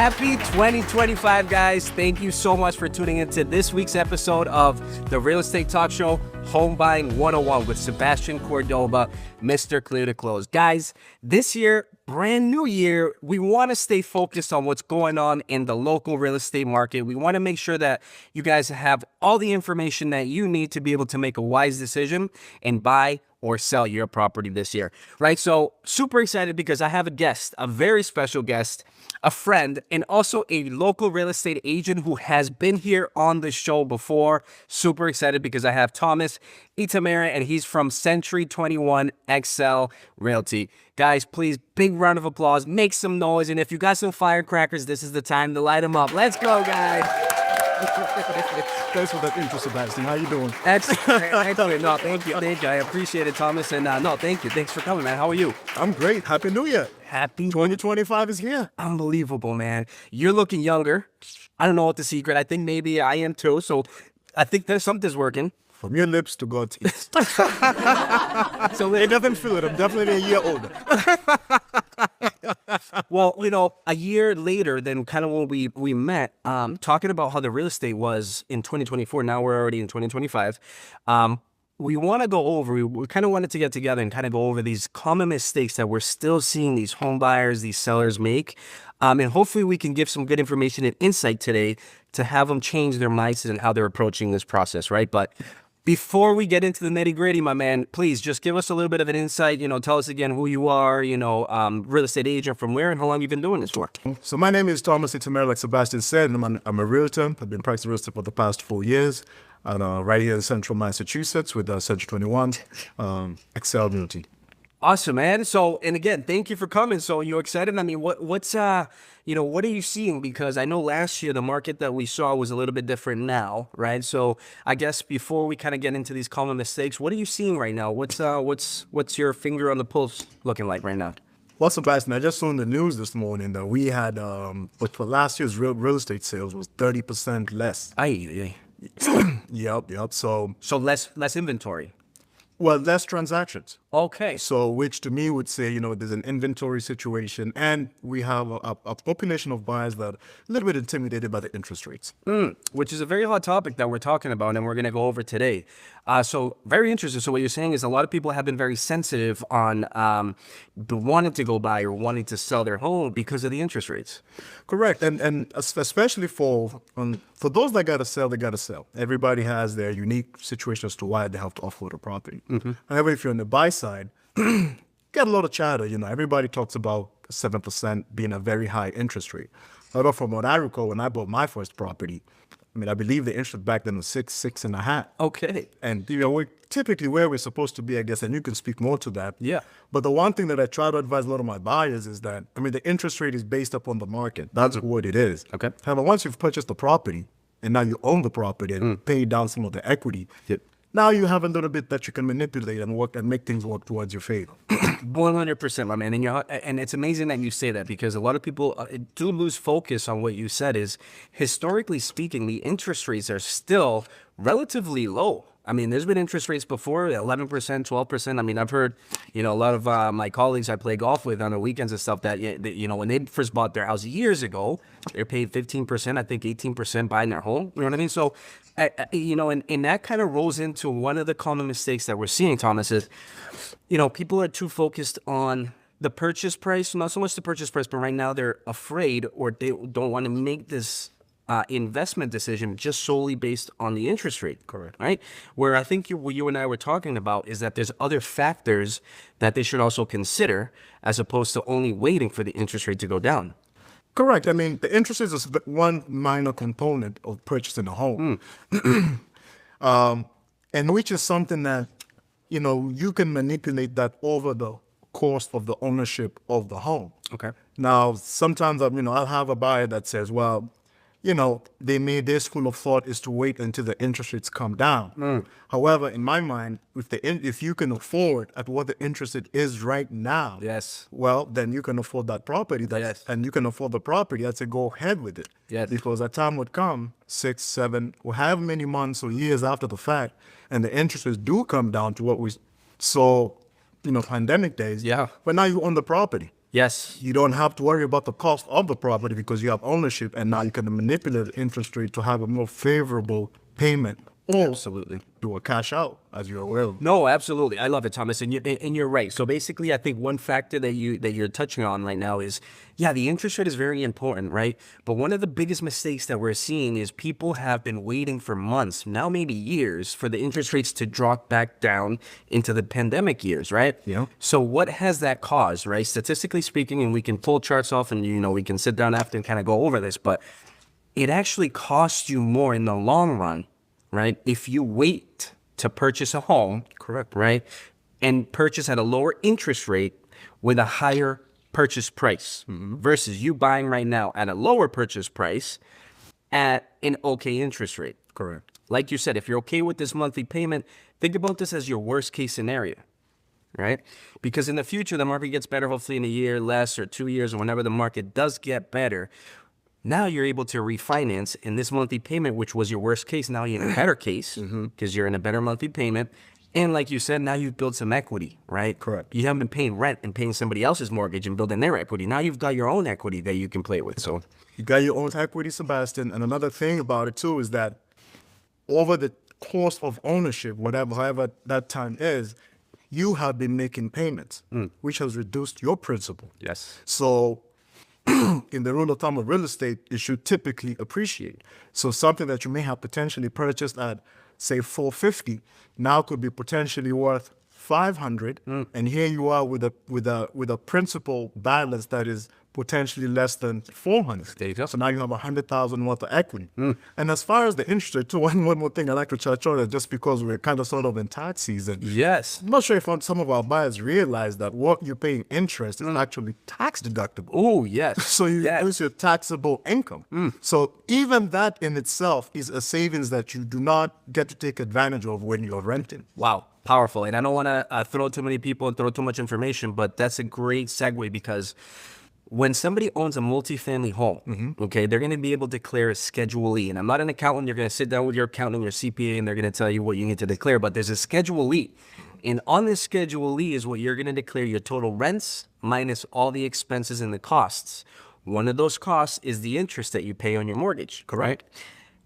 Happy 2025, guys. Thank you so much for tuning into this week's episode of the Real Estate Talk Show, Home Buying 101 with Sebastián Córdoba, Mr. Clear to Close. Guys, this year, brand new year, we want to stay focused on what's going on in the local real estate market. We want to make sure that you guys have all the information that you need to be able to make a wise decision and buy or sell your property this year, right? So super excited because I have a guest, a very special guest, a friend, and also a local real estate agent who has been here on the show before. Super excited because I have Thomas Itemere, and he's from Century 21 XL Realty. Guys, please, big round of applause, make some noise, and if you got some firecrackers, this is the time to light them up. Let's go, guys. Thanks for that intro, Sebastian. How you doing? Excellent. No, thank you. Thank you. I appreciate it, Thomas. And no, thank you. Thanks for coming, man. How are you? I'm great. Happy New Year. Happy 2025 is here. Unbelievable, man. You're looking younger. I don't know what the secret. I think maybe I am too. So I think there's something's working. From your lips to God's ears. So It doesn't feel it. I'm definitely a year older. Well, you know, a year later than kind of when we met, talking about how the real estate was in 2024. Now we're already in 2025. We want to go over, we kind of wanted to get together and kind of go over these common mistakes that we're still seeing these home buyers, these sellers make. And hopefully we can give some good information and insight today to have them change their mindset and how they're approaching this process, right? But before we get into the nitty gritty, my man, please just give us a little bit of an insight. You know, tell us again who you are, real estate agent from where and how long you've been doing this for. So my name is Thomas Itemere, like Sebastian said, and I'm a realtor. I've been practicing real estate for the past 4 years. And right here in central Massachusetts with Century 21 XL Realty. Awesome, man. So, and again, thank you for coming. So you're excited? I mean, what are you seeing? Because I know last year the market that we saw was a little bit different now, right? So I guess before we kind of get into these common mistakes, what are you seeing right now? What's your finger on the pulse looking like right now? Well, Sebastian, I just saw in the news this morning that we had, but for last year's real estate sales was 30% less. Aye. Yep. So less inventory. well, less transactions. Okay. So, which to me would say, there's an inventory situation, and we have a population of buyers that are a little bit intimidated by the interest rates. Which is a very hot topic that we're talking about, and we're going to go over today. So very interesting. So what you're saying is a lot of people have been very sensitive on wanting to go buy or wanting to sell their home because of the interest rates. Correct, and especially for those that gotta sell, they gotta sell. Everybody has their unique situation as to why they have to offload a property. However, if you're on the buy side, get a lot of chatter. Everybody talks about 7% being a very high interest rate. However, from what I recall, when I bought my first property, I believe the interest back then was 6.5. Okay. And we're typically where we're supposed to be, I guess, and you can speak more to that. Yeah. But the one thing that I try to advise a lot of my buyers is that, the interest rate is based upon the market. That's what it is. Okay. However, once you've purchased the property and now you own the property and pay down some of the equity, now you have a little bit that you can manipulate and work and make things work towards your favor. 100%, my man. And it's amazing that you say that, because a lot of people do lose focus on what you said is, historically speaking, the interest rates are still relatively low. There's been interest rates before, 11%, 12%. I've heard, a lot of my colleagues I play golf with on the weekends and stuff that, when they first bought their house years ago, they paid 15%, I think 18% buying their home. You know what I mean? So, and that kind of rolls into one of the common mistakes that we're seeing, Thomas, is, people are too focused on the purchase price, not so much the purchase price, but right now they're afraid or they don't want to make this investment decision just solely based on the interest rate. Correct. Right? Where I think what you and I were talking about is that there's other factors that they should also consider, as opposed to only waiting for the interest rate to go down. Correct. The interest rate is one minor component of purchasing a home. And which is something that, you can manipulate that over the course of the ownership of the home. Okay. Now, sometimes, I'll have a buyer that says, well, their school of thought is to wait until the interest rates come down. However, in my mind, if you can afford at what the interest rate is right now, yes, well, then you can afford that property. Yes. And you can afford the property. I'd say go ahead with it. Yes. Because that time would come 6, 7, or however many months or years after the fact, and the interest rates do come down to what we saw, pandemic days. Yeah. But now you own the property. Yes. You don't have to worry about the cost of the property because you have ownership, and now you can manipulate the interest rate to have a more favorable payment. Or Absolutely. do a cash out, as you're aware of. No, absolutely. I love it, Thomas, and you're right. So basically, I think one factor that you're touching on right now is, yeah, the interest rate is very important, right? But one of the biggest mistakes that we're seeing is people have been waiting for months, now maybe years, for the interest rates to drop back down into the pandemic years, right? Yeah. So what has that caused, right? Statistically speaking, and we can pull charts off, and we can sit down after and kind of go over this, but it actually costs you more in the long run, right? If you wait to purchase a home, Correct. right, and purchase at a lower interest rate with a higher purchase price versus you buying right now at a lower purchase price at an okay interest rate. Correct. Like you said, if you're okay with this monthly payment, think about this as your worst case scenario, right? Because in the future, the market gets better, hopefully in a year, less, or 2 years, or whenever the market does get better. Now you're able to refinance in this monthly payment, which was your worst case. Now you're in a better case because you're in a better monthly payment. And like you said, now you've built some equity, right? Correct. You haven't been paying rent and paying somebody else's mortgage and building their equity. Now you've got your own equity that you can play with. So You got your own equity, Sebastian. And another thing about it too is that over the course of ownership, however that time is, you have been making payments, which has reduced your principal. yes. So in the rule of thumb of real estate, it should typically appreciate. So something that you may have potentially purchased at, say, $450 now could be potentially worth $500, and here you are with a principal balance that is potentially less than $400. There you go. So now you have $100,000 worth of equity. And as far as the interest rate, too, one more thing I like to touch on is just because we're kind of sort of in tax season. Yes. I'm not sure if some of our buyers realize that what you're paying interest is actually tax deductible. Oh, yes. So you use your taxable income. So even that in itself is a savings that you do not get to take advantage of when you're renting. Wow, powerful. And I don't want to throw too many people and throw too much information, but that's a great segue because when somebody owns a multifamily home, okay, they're going to be able to declare a Schedule E. And I'm not an accountant. You're going to sit down with your accountant, your CPA, and they're going to tell you what you need to declare. But there's a Schedule E. And on this Schedule E is what you're going to declare your total rents minus all the expenses and the costs. One of those costs is the interest that you pay on your mortgage, correct?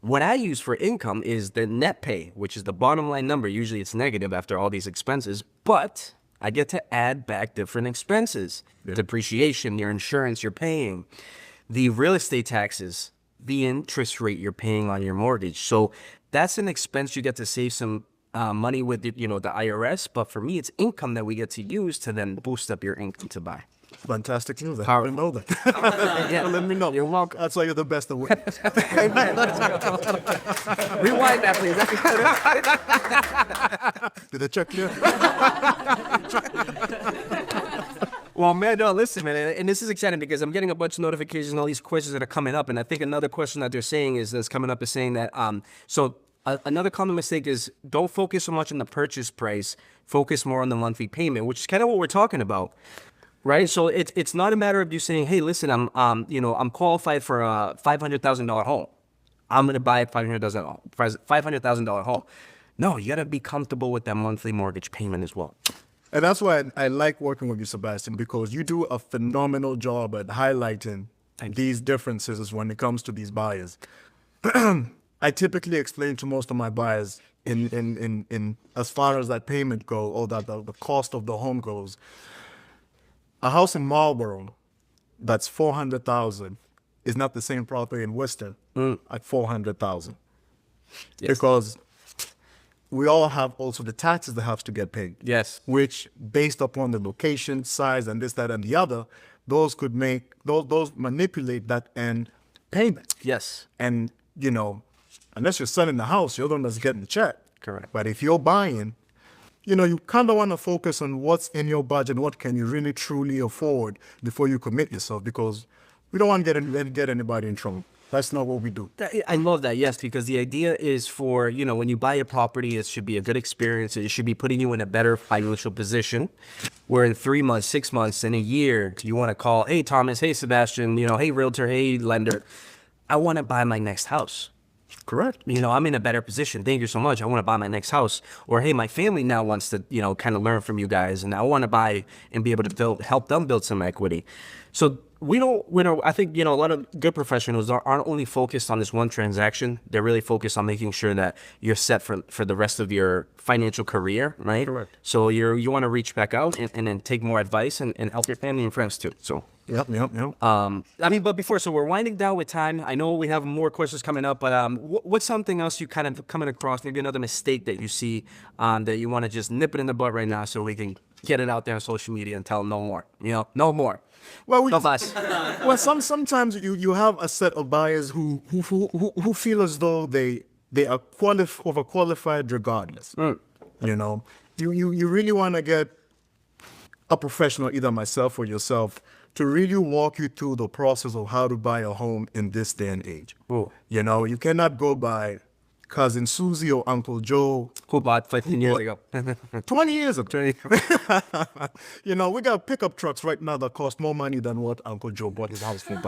What I use for income is the net pay, which is the bottom line number. Usually it's negative after all these expenses, but I get to add back different expenses. Depreciation, your insurance you're paying, the real estate taxes, the interest rate you're paying on your mortgage. So that's an expense you get to save some money with, the IRS. But for me, it's income that we get to use to then boost up your income to buy. Fantastic news. How- I didn't know that. Yeah, Let me know. You're welcome. That's why you're the best at work. Rewind that, please. Did I check you? Well, man, no, listen, man, and this is exciting because I'm getting a bunch of notifications and all these questions that are coming up, and I think another question that they're saying that's coming up is saying that, another common mistake is don't focus so much on the purchase price, focus more on the monthly payment, which is kind of what we're talking about, right? So it's not a matter of you saying, hey, listen, I'm qualified for a $500,000 home. I'm gonna buy a $500,000 home. No, you gotta be comfortable with that monthly mortgage payment as well. And that's why I like working with you, Sebastian, because you do a phenomenal job at highlighting these differences when it comes to these buyers. I typically explain to most of my buyers in as far as that payment goes, or that the cost of the home goes. A house in Marlborough that's $400,000 is not the same property in Worcester at $400,000. Yes. Because we all have also the taxes that have to get paid. Yes. Which, based upon the location, size, and this, that, and the other, those could make those manipulate that end payment. Yes. And unless you're selling the house, you're the one that's getting the check. Correct. But if you're buying, you kind of want to focus on what's in your budget, what can you really truly afford before you commit yourself, because we don't want to get anybody in trouble. That's not what we do. I love that, yes, because the idea is for, when you buy a property, it should be a good experience. It should be putting you in a better financial position where in 3 months, 6 months, in a year, you want to call, hey, Thomas, hey, Sebastian, hey, realtor, hey, lender, I want to buy my next house. Correct. You know, I'm in a better position. Thank you so much. I want to buy my next house. Or, hey, my family now wants to, you know, kind of learn from you guys, and I want to buy and be able to help them build some equity. So I think, you know, a lot of good professionals aren't only focused on this one transaction. They're really focused on making sure that you're set for the rest of your financial career, right? Correct. So you want to reach back out and then take more advice and help your family and friends too. So. Yep. I mean, but so we're winding down with time. I know we have more questions coming up, but what's something else you kind of coming across? Maybe another mistake that you see that you want to just nip it in the bud right now so we can get it out there on social media and tell them no more. You know, no more. Well, No fuss. well, sometimes you have a set of buyers who feel as though they are overqualified regardless. You know, you really want to get a professional, either myself or yourself, to really walk you through the process of how to buy a home in this day and age. Ooh. You know, you cannot go by Cousin Susie or Uncle Joe. Who bought 15 years ago? 20 years ago. You know, we got pickup trucks right now that cost more money than what Uncle Joe bought his house for.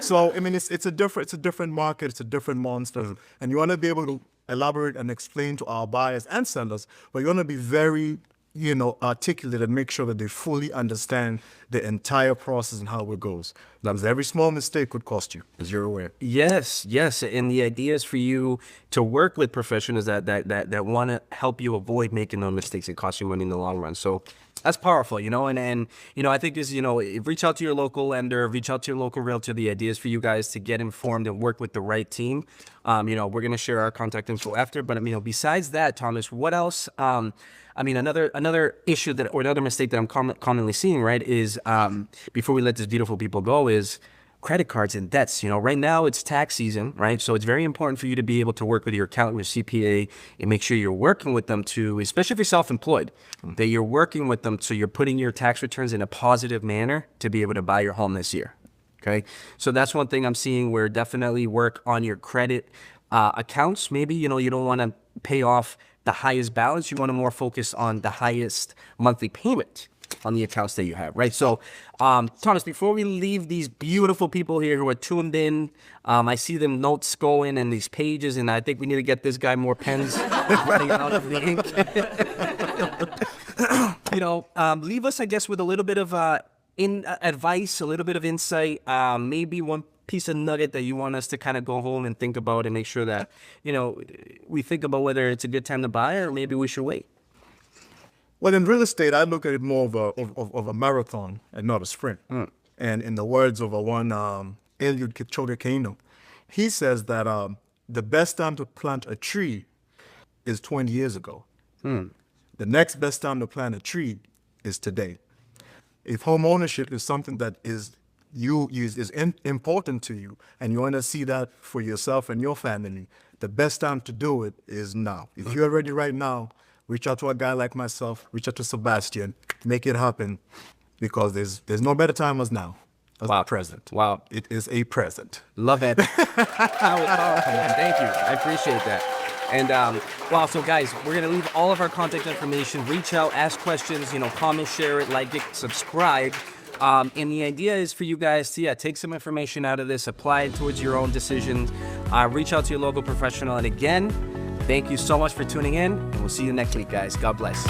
So, I mean, it's a different market. It's a different monster. And you want to be able to elaborate and explain to our buyers and sellers, but you want to be very, you know, articulate and make sure that they fully understand the entire process and how it goes. Because every small mistake could cost you, as you're aware. Yes. And the idea is for you to work with professionals that want to help you avoid making those mistakes and cost you money in the long run. So that's powerful, you know, and you know, I think this, you know, reach out to your local lender, reach out to your local realtor. The idea is for you guys to get informed and work with the right team. You know, we're going to share our contact info after, but you know, besides that, Thomas, what else? I mean, another issue or another mistake that I'm commonly seeing, right, is before we let these beautiful people go, is credit cards and debts. You know, right now it's tax season, right? So it's very important for you to be able to work with your accountant, your CPA, and make sure you're working with them to, especially if you're self-employed, that you're working with them so you're putting your tax returns in a positive manner to be able to buy your home this year. Okay, so that's one thing I'm seeing where definitely work on your credit accounts. Maybe, you know, you don't want to pay off the highest balance. You want to more focus on the highest monthly payment on the accounts that you have, right? So, Thomas, before we leave these beautiful people here who are tuned in, I see them notes going and these pages, and I think we need to get this guy more pens running out of the ink. You know, leave us, I guess, with a little bit of advice, a little bit of insight, maybe one piece of nugget that you want us to kind of go home and think about and make sure that, you know, we think about whether it's a good time to buy or maybe we should wait. Well, in real estate, I look at it more of a marathon and not a sprint. And in the words of one Eliud Kipchoge, he says that the best time to plant a tree is 20 years ago. The next best time to plant a tree is today. If home ownership is something that is important to you, and you want to see that for yourself and your family, the best time to do it is now. If you're ready right now, reach out to a guy like myself, reach out to Sebastian, make it happen, because there's no better time as now. Wow. Present. Wow. It is a present. Love it. That was powerful, man. Thank you. I appreciate that. And wow, so guys, we're gonna leave all of our contact information. Reach out, ask questions, you know, comment, share it, like it, subscribe. And the idea is for you guys to take some information out of this, apply it towards your own decisions. Reach out to your local professional. And again, thank you so much for tuning in, and we'll see you next week, guys. God bless.